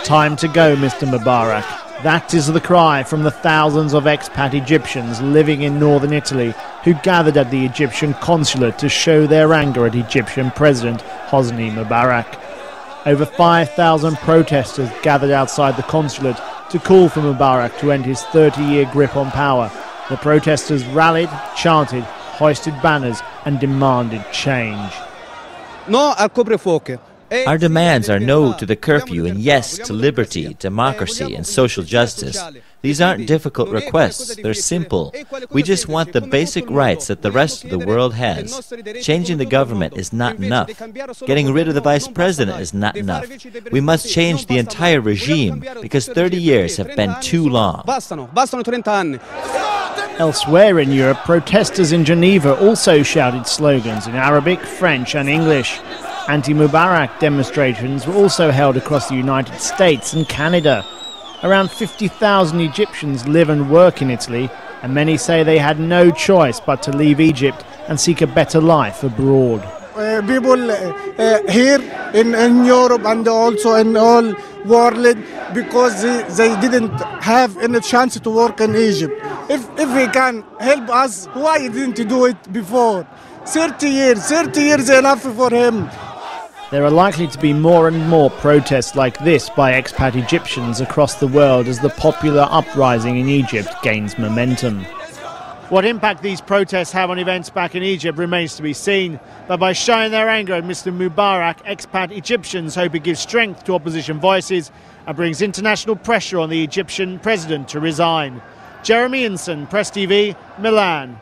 Time to go, Mr. Mubarak. That is the cry from the thousands of expat Egyptians living in northern Italy who gathered at the Egyptian consulate to show their anger at Egyptian President Hosni Mubarak. Over 5,000 protesters gathered outside the consulate to call for Mubarak to end his 30-year grip on power. The protesters rallied, chanted, hoisted banners and demanded change. No al coprifuoco. Our demands are no to the curfew and yes to liberty, democracy and social justice. These aren't difficult requests, they're simple. We just want the basic rights that the rest of the world has. Changing the government is not enough. Getting rid of the vice president is not enough. We must change the entire regime because 30 years have been too long. Elsewhere in Europe, protesters in Geneva also shouted slogans in Arabic, French and English. Anti-Mubarak demonstrations were also held across the United States and Canada. Around 50,000 Egyptians live and work in Italy, and many say they had no choice but to leave Egypt and seek a better life abroad. People here in Europe and also in all world, because they didn't have any chance to work in Egypt. If he can help us, why didn't he do it before? 30 years enough for him. There are likely to be more and more protests like this by expat Egyptians across the world as the popular uprising in Egypt gains momentum. What impact these protests have on events back in Egypt remains to be seen, but by showing their anger at Mr. Mubarak, expat Egyptians hope it gives strength to opposition voices and brings international pressure on the Egyptian president to resign. Jeremy Inson, Press TV, Milan.